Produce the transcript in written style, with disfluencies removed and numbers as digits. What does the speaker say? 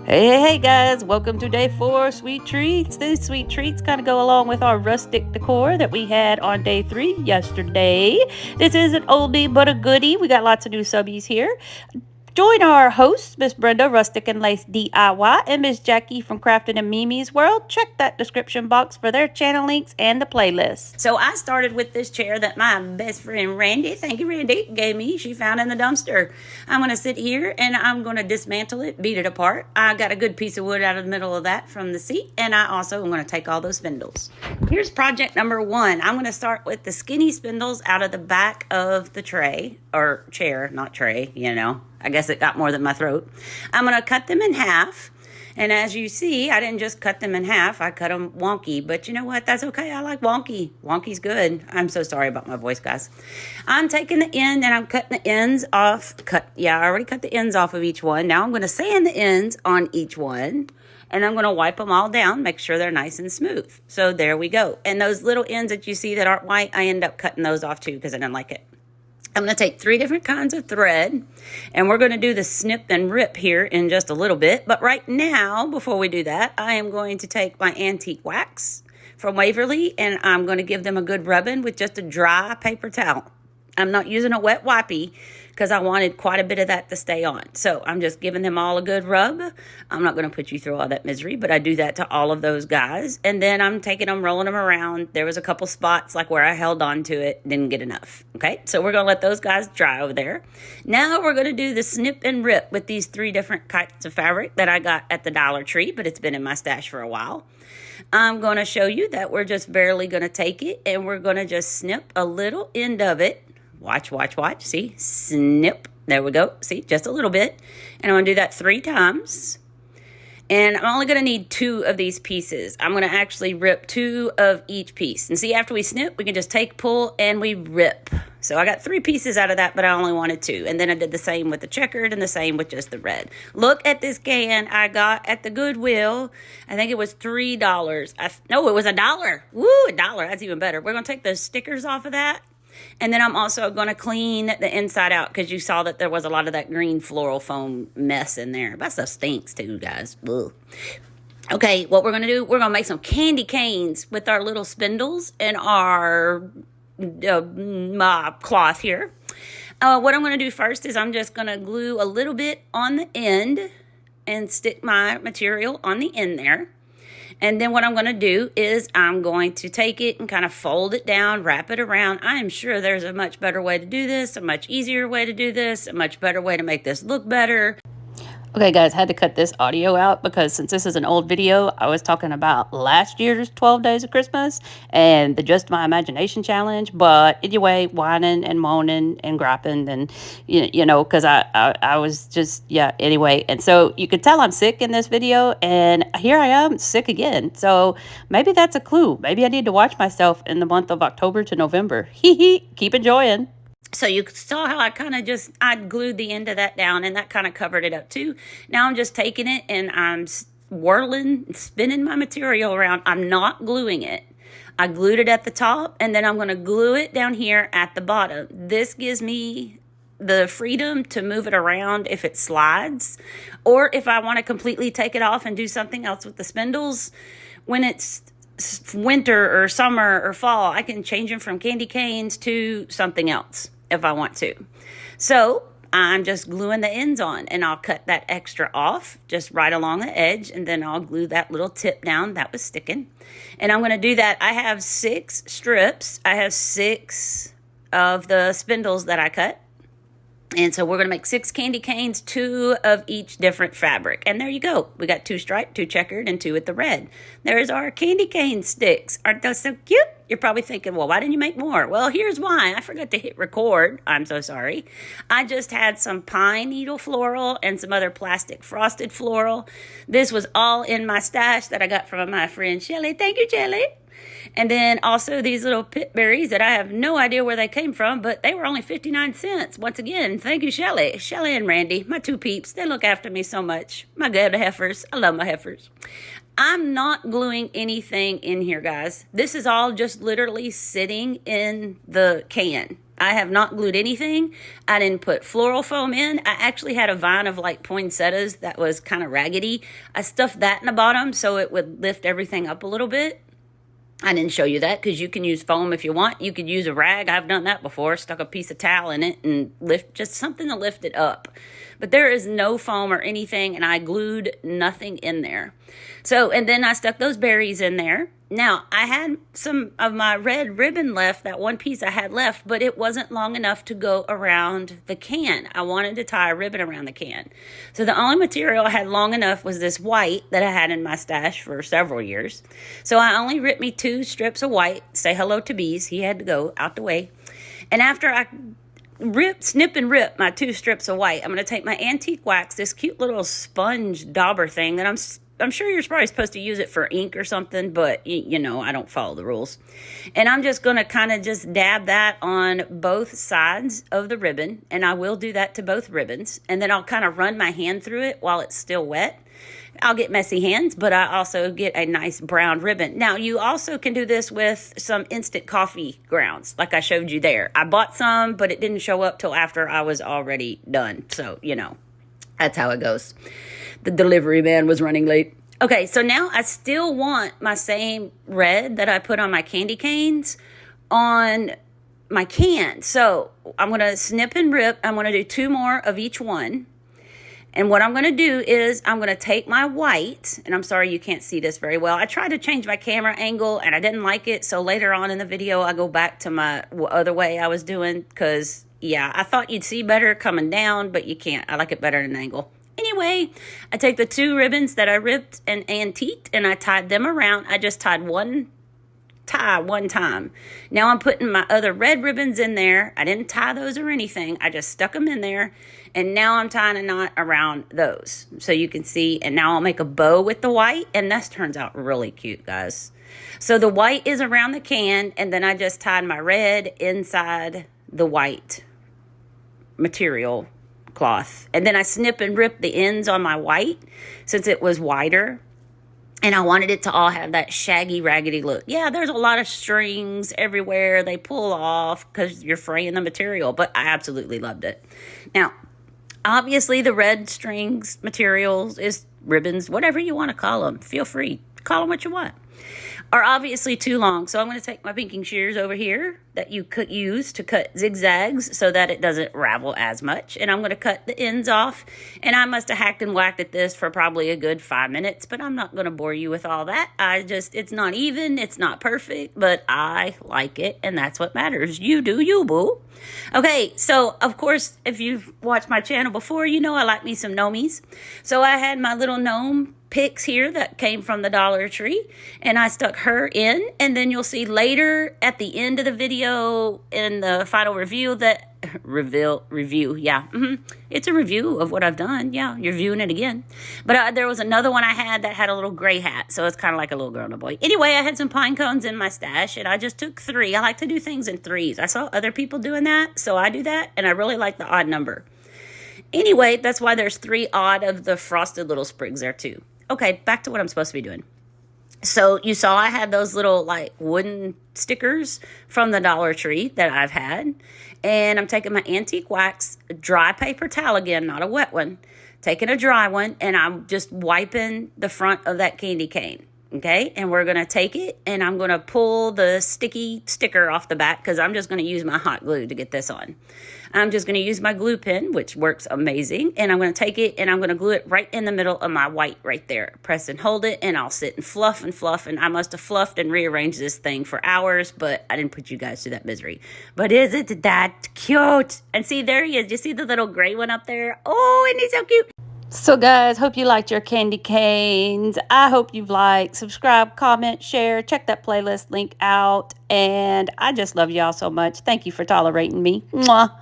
Hey guys, welcome to day 4 sweet treats. These sweet treats kind of go along with our rustic decor that we had on day 3 yesterday. This is an oldie but a goodie. We got lots of new subbies here. Join our hosts, Miss Brenda, Rustic and Lace DIY, and Miss Jackie from Crafting and Mimi's World. Check that description box for their channel links and the playlist. So I started with this chair that my best friend Randy, thank you Randy, gave me. She found in the dumpster. I'm going to sit here and I'm going to dismantle it, beat it apart. I got a good piece of wood out of the middle of that from the seat, and I also am going to take all those spindles. Here's project number 1. I'm going to start with the skinny spindles out of the back of the tray, or chair, not tray, you know. I guess it got more than my throat. I'm going to cut them in half. And as you see, I didn't just cut them in half. I cut them wonky. But you know what? That's okay. I like wonky. Wonky's good. I'm so sorry about my voice, guys. I'm taking the end and I'm cutting the ends off. I already cut the ends off of each one. Now I'm going to sand the ends on each one. And I'm going to wipe them all down, make sure they're nice and smooth. So there we go. And those little ends that you see that aren't white, I end up cutting those off too because I didn't like it. I'm going to take 3 different kinds of thread, and we're going to do the snip and rip here in just a little bit. But right now, before we do that, I am going to take my antique wax from Waverly, and I'm going to give them a good rubbing with just a dry paper towel. I'm not using a wet wipey because I wanted quite a bit of that to stay on. So I'm just giving them all a good rub. I'm not going to put you through all that misery, but I do that to all of those guys. And then I'm taking them, rolling them around. There was a couple spots like where I held on to it, didn't get enough. Okay, so we're going to let those guys dry over there. Now we're going to do the snip and rip with these 3 different kinds of fabric that I got at the Dollar Tree, but it's been in my stash for a while. I'm going to show you that we're just barely going to take it and we're going to just snip a little end of it. Watch, watch, watch. See? Snip. There we go. See? Just a little bit. And I'm going to do that 3 times. And I'm only going to need 2 of these pieces. I'm going to actually rip 2 of each piece. And see, after we snip, we can just take, pull, and we rip. So I got 3 pieces out of that, but I only wanted 2. And then I did the same with the checkered and the same with just the red. Look at this can I got at the Goodwill. I think it was $3. No, it was $1. Woo, $1. That's even better. We're going to take those stickers off of that. And then I'm also going to clean the inside out because you saw that there was a lot of that green floral foam mess in there. That stuff stinks too, guys. Ugh. Okay, what we're going to do, we're going to make some candy canes with our little spindles and our cloth here. What I'm going to do first is I'm just going to glue a little bit on the end and stick my material on the end there. And then what I'm going to do is I'm going to take it and kind of fold it down, wrap it around. I am sure there's a much better way to do this, a much easier way to do this, a much better way to make this look better. Okay, guys, I had to cut this audio out because since this is an old video, I was talking about last year's 12 Days of Christmas and the Just My Imagination Challenge. But anyway, whining and moaning and griping and, you know, because I was just, yeah, anyway. And so you could tell I'm sick in this video, and here I am sick again. So maybe that's a clue. Maybe I need to watch myself in the month of October to November. Hee hee, keep enjoying. So you saw how I glued the end of that down, and that kind of covered it up too. Now I'm just taking it and I'm whirling, spinning my material around. I'm not gluing it. I glued it at the top, and then I'm going to glue it down here at the bottom. This gives me the freedom to move it around if it slides, or if I want to completely take it off and do something else with the spindles. When it's winter or summer or fall, I can change them from candy canes to something else if I want to. So I'm just gluing the ends on, and I'll cut that extra off just right along the edge, and then I'll glue that little tip down that was sticking. And I'm going to do that. I have 6 strips. I have 6 of the spindles that I cut. And so we're going to make 6 candy canes, 2 of each different fabric. And there you go. We got 2 striped, 2 checkered, and 2 with the red. There's our candy cane sticks. Aren't those so cute? You're probably thinking, well, why didn't you make more? Well, here's why. I forgot to hit record. I'm so sorry. I just had some pine needle floral and some other plastic frosted floral. This was all in my stash that I got from my friend Shelly. Thank you, Shelly. And then also these little pit berries that I have no idea where they came from, but they were only 59 cents. Once again, thank you, Shelly. Shelly and Randy, my 2 peeps. They look after me so much. My good heifers. I love my heifers. I'm not gluing anything in here, guys. This is all just literally sitting in the can. I have not glued anything. I didn't put floral foam in. I actually had a vine of like poinsettias that was kind of raggedy. I stuffed that in the bottom so it would lift everything up a little bit. I didn't show you that because you can use foam if you want. You could use a rag. I've done that before. Stuck a piece of towel in it and lift, just something to lift it up. But there is no foam or anything, and I glued nothing in there. So, and then I stuck those berries in there. Now, I had some of my red ribbon left, that one piece I had left, but it wasn't long enough to go around the can. I wanted to tie a ribbon around the can. So the only material I had long enough was this white that I had in my stash for several years. So I only ripped me 2 strips of white. Say hello to Bees. He had to go out the way. And after I snip and rip my 2 strips of white, I'm going to take my antique wax, this cute little sponge dauber thing that I'm sure you're probably supposed to use it for ink or something, but you know, I don't follow the rules. And I'm just going to kind of just dab that on both sides of the ribbon, and I will do that to both ribbons. And then I'll kind of run my hand through it while it's still wet. I'll get messy hands, but I also get a nice brown ribbon. Now, you also can do this with some instant coffee grounds, like I showed you there. I bought some, but it didn't show up till after I was already done. So, you know, that's how it goes. The delivery man was running late. Okay, so now I still want my same red that I put on my candy canes on my can. So I'm going to snip and rip. I'm going to do 2 more of each one. And what I'm going to do is I'm going to take my white, and I'm sorry you can't see this very well. I tried to change my camera angle, and I didn't like it. So later on in the video, I go back to my other way I was doing because, yeah, I thought you'd see better coming down, but you can't. I like it better at an angle. Anyway, I take the 2 ribbons that I ripped and antiqued, and I tied them around. I just tied one time. Now I'm putting my other red ribbons in there. I didn't tie those or anything. I just stuck them in there. And now I'm tying a knot around those. So you can see, and now I'll make a bow with the white. And this turns out really cute, guys. So the white is around the can, and then I just tied my red inside the white material cloth. And then I snip and rip the ends on my white since it was wider. And I wanted it to all have that shaggy, raggedy look. Yeah, there's a lot of strings everywhere. They pull off because you're fraying the material, but I absolutely loved it. Now, obviously, the red strings materials is ribbons, whatever you want to call them. Feel free. Call them what you want. Are obviously too long. So I'm going to take my pinking shears over here that you could use to cut zigzags so that it doesn't ravel as much. And I'm going to cut the ends off. And I must have hacked and whacked at this for probably a good 5 minutes, but I'm not going to bore you with all that. It's not even, it's not perfect, but I like it. And that's what matters. You do you, boo. Okay, so of course, if you've watched my channel before, you know I like me some gnomies. So I had my little gnome picks here that came from the Dollar Tree, and I stuck her in, and then you'll see later at the end of the video in the final review that it's a review of what I've done. Yeah, you're viewing it again. But there was another one I had that had a little gray hat, so it's kind of like a little girl and a boy. Anyway, I had some pine cones in my stash, and I just took 3. I like to do things in 3s. I saw other people doing that, so I do that, and I really like the odd number. Anyway, that's why there's 3 odd of the frosted little sprigs there too. Okay, back to what I'm supposed to be doing. So you saw I had those little like wooden stickers from the Dollar Tree that I've had. And I'm taking my antique wax, dry paper towel again, not a wet one. Taking a dry one, and I'm just wiping the front of that candy cane. Okay, and we're going to take it, and I'm going to pull the sticky sticker off the back because I'm just going to use my hot glue to get this on. I'm just going to use my glue pen, which works amazing, and I'm going to take it, and I'm going to glue it right in the middle of my white right there. Press and hold it, and I'll sit and fluff, and I must have fluffed and rearranged this thing for hours, but I didn't put you guys through that misery. But isn't that cute? And see, there he is. You see the little gray one up there? Oh, isn't he so cute? So guys, hope you liked your candy canes. I hope you've liked, subscribe, comment, share, check that playlist link out. And I just love y'all so much. Thank you for tolerating me. Mwah.